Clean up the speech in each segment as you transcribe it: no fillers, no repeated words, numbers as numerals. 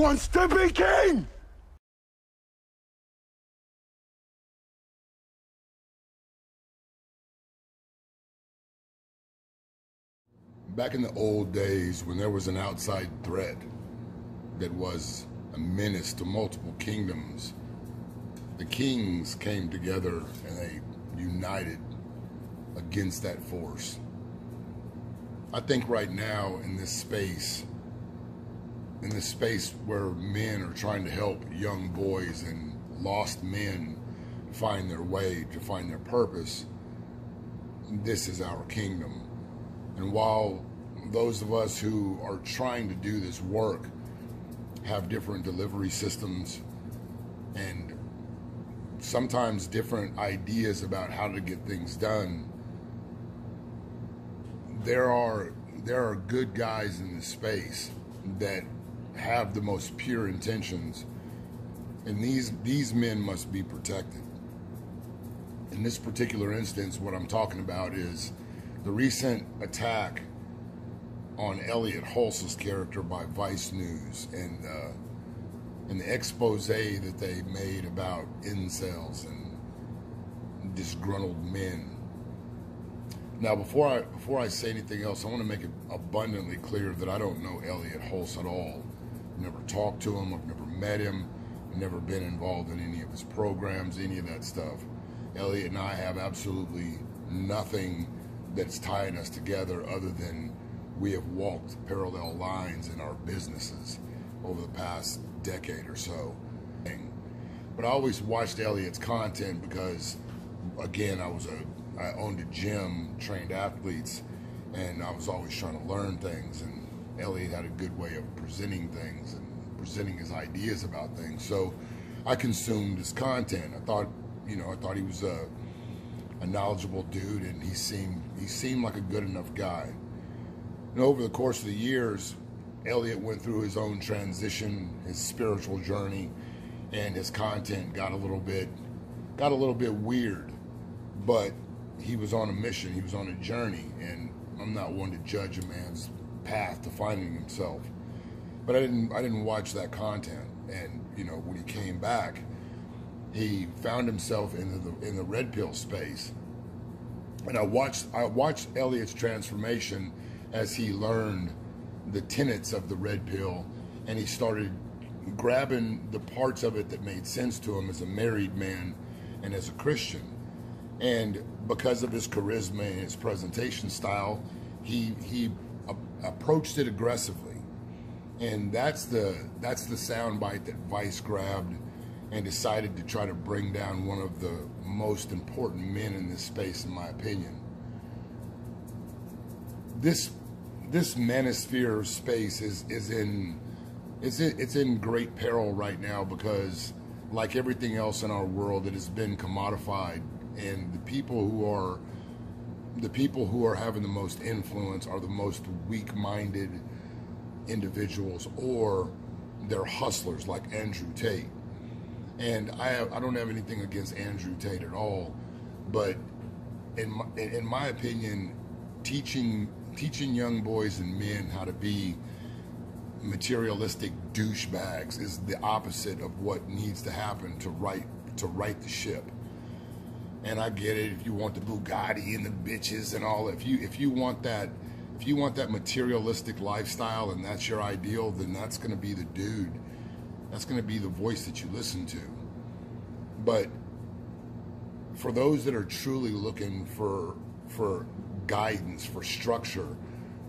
wants to be king! Back in the old days, when there was an outside threat that was a menace to multiple kingdoms, the kings came together and they united against that force. I think right now in this space where men are trying to help young boys and lost men find their way, to find their purpose, this is our kingdom. And while those of us who are trying to do this work have different delivery systems and sometimes different ideas about how to get things done, there are good guys in this space that have the most pure intentions, and these men must be protected. In this particular instance, what I'm talking about is the recent attack on Elliot Hulse's character by Vice News and the expose that they made about incels and disgruntled men. Now, before I say anything else, I want to make it abundantly clear that I don't know Elliot Hulse at all. I've never talked to him. I've never met him. I've never been involved in any of his programs, any of that stuff. Elliot and I have absolutely nothing that's tying us together other than we have walked parallel lines in our businesses over the past decade or so. But I always watched Elliot's content because, again, I owned a gym, trained athletes, and I was always trying to learn things, and Elliot had a good way of presenting things and presenting his ideas about things. So I consumed his content. I thought he was a knowledgeable dude, and he seemed like a good enough guy. And over the course of the years, Elliot went through his own transition, his spiritual journey, and his content got a little bit weird. But he was on a mission, he was on a journey, and I'm not one to judge a man's path to finding himself. But I didn't watch that content, and when he came back, he found himself in the red pill space. And I watched Elliot's transformation as he learned the tenets of the red pill, and he started grabbing the parts of it that made sense to him as a married man and as a Christian. And because of his charisma and his presentation style, he approached it aggressively. And that's the soundbite that Vice grabbed and decided to try to bring down one of the most important men in this space, in my opinion. This manosphere space is in great peril right now because, like everything else in our world, it has been commodified, and the people who are having the most influence are the most weak-minded individuals, or they're hustlers like Andrew Tate. And I don't have anything against Andrew Tate at all, but in my opinion, teaching young boys and men how to be materialistic douchebags is the opposite of what needs to happen to right the ship. And I get it, if you want the Bugatti and the bitches and all, if you want that materialistic lifestyle and that's your ideal, then that's going to be the dude. That's going to be the voice that you listen to. But for those that are truly looking for guidance, for structure,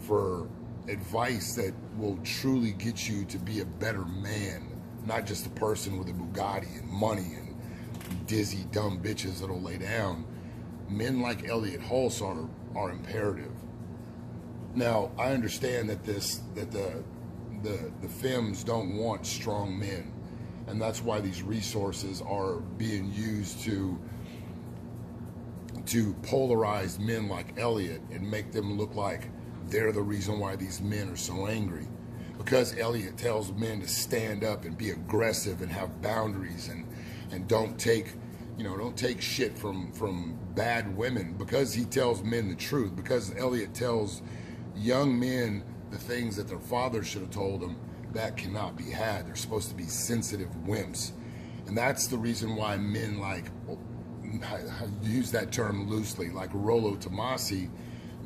for advice that will truly get you to be a better man, not just a person with a Bugatti and money and dizzy, dumb bitches that'll lay down, men like Elliot Hulse are imperative. Now, I understand that the femmes don't want strong men, and that's why these resources are being used to polarize men like Elliot and make them look like they're the reason why these men are so angry. Because Elliot tells men to stand up and be aggressive and have boundaries and don't take shit from bad women, because he tells men the truth, because Elliot tells young men the things that their father should have told them. that cannot be had. They're supposed to be sensitive wimps. And that's the reason why men like, I use that term loosely, like Rollo Tomasi,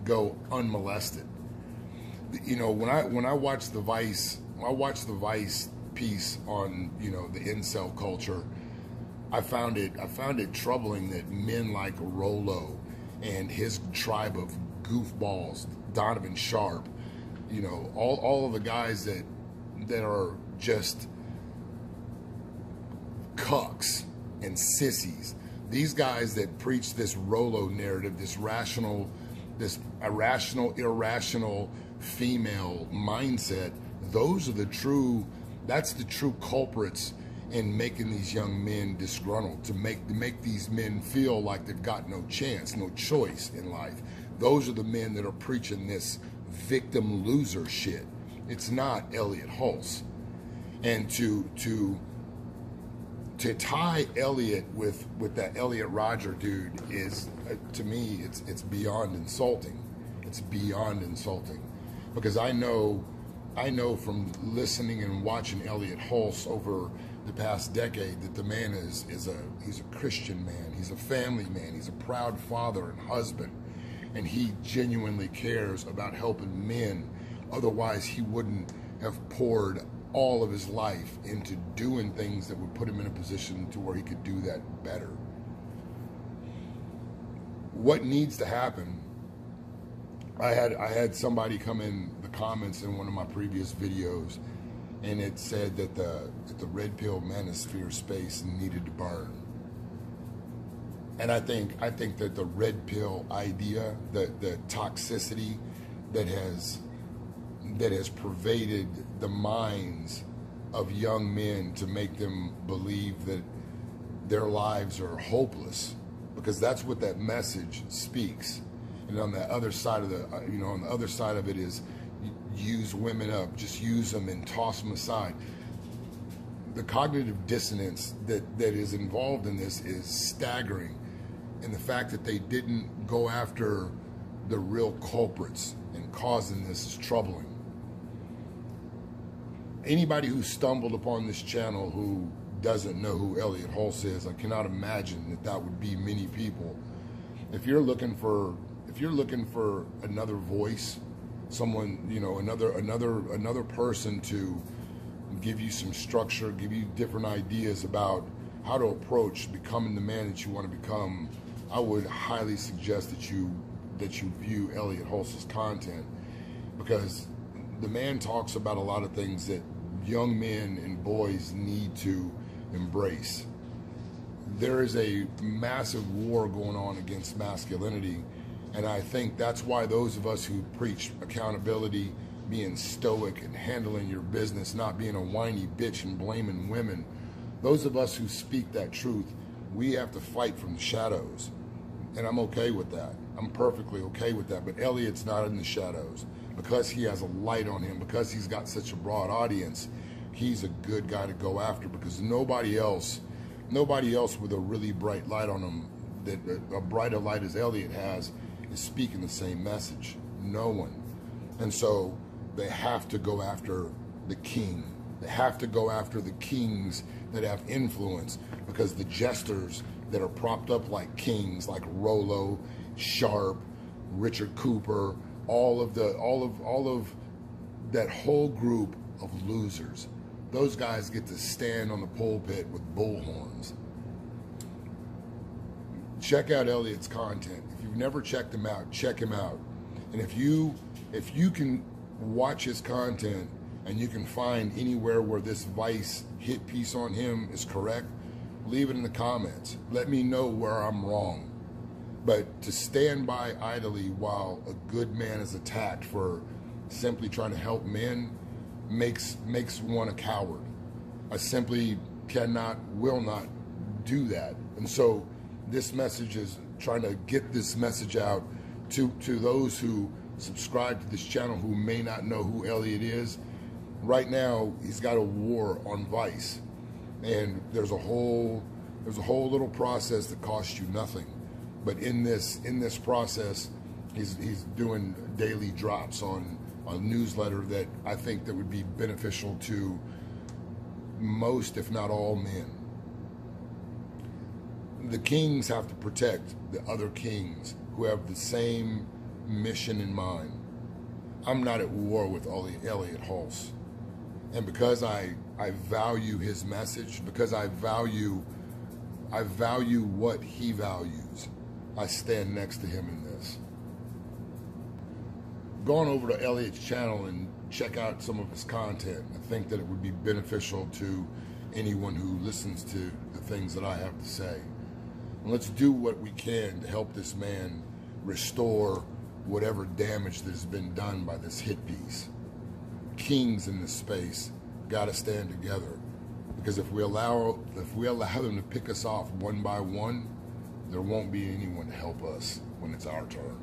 go unmolested. You know, when I watch the Vice piece on, you know, the incel culture, I found it troubling that men like Rollo and his tribe of goofballs, Donovan Sharp, you know, all of the guys that are just cucks and sissies. These guys that preach this Rollo narrative, this irrational, irrational female mindset, those are that's the true culprits in making these young men disgruntled, to make these men feel like they've got no chance, no choice in life. Those are the men that are preaching this victim loser shit. It's not Elliot Hulse. And to tie Elliot with that Elliot Roger dude is, to me, it's beyond insulting. It's beyond insulting, because I know from listening and watching Elliot Hulse over the past decade that the man he's a Christian man. He's a family man. He's a proud father and husband, and he genuinely cares about helping men. Otherwise, he wouldn't have poured all of his life into doing things that would put him in a position to where he could do that better. What needs to happen? I had somebody come in the comments in one of my previous videos, and it said that the red pill manosphere space needed to burn. And I think that the red pill idea, the toxicity that has pervaded the minds of young men to make them believe that their lives are hopeless, because that's what that message speaks. And on the other side of on the other side of it is, use women up, just use them and toss them aside. The cognitive dissonance that is involved in this is staggering, and the fact that they didn't go after the real culprits and causing this is troubling. Anybody who stumbled upon this channel who doesn't know who Elliot Hulse is, I cannot imagine that would be many people. If you're looking for another voice, someone, you know, another person to give you some structure, give you different ideas about how to approach becoming the man that you want to become, I would highly suggest that you view Elliot Hulse's content, because the man talks about a lot of things that young men and boys need to embrace. There is a massive war going on against masculinity, and I think that's why those of us who preach accountability, being stoic and handling your business, not being a whiny bitch and blaming women, those of us who speak that truth, we have to fight from the shadows. And I'm okay with that. I'm perfectly okay with that. But Elliot's not in the shadows. Because he has a light on him, because he's got such a broad audience, he's a good guy to go after, because nobody else with a really bright light on him, that a brighter light as Elliot has, is speaking the same message. No one. And so they have to go after the king. They have to go after the kings that have influence, because the jesters that are propped up like kings, like Rollo, Sharp, Richard Cooper, all of that whole group of losers, those guys get to stand on the pulpit with bullhorns. Check out Elliot's content. If you've never checked him out, check him out. And if you can watch his content and you can find anywhere where this Vice hit piece on him is correct, leave it in the comments. Let me know where I'm wrong. But to stand by idly while a good man is attacked for simply trying to help men makes one a coward. I simply will not do that. And so this message is trying to get this message out to those who subscribe to this channel who may not know who Elliot is. Right now, he's got a war on Vice, and there's a whole little process that costs you nothing. But in this process, he's doing daily drops on a newsletter that I think that would be beneficial to most, if not all, men. The kings have to protect the other kings who have the same mission in mind. I'm not at war with Elliot Hulse. And because I value his message, because I value what he values, I stand next to him in this. Go on over to Elliott's channel and check out some of his content. I think that it would be beneficial to anyone who listens to the things that I have to say. And let's do what we can to help this man restore whatever damage that has been done by this hit piece. Kings in this space got to stand together, because if we allow them to pick us off one by one, there won't be anyone to help us when it's our turn.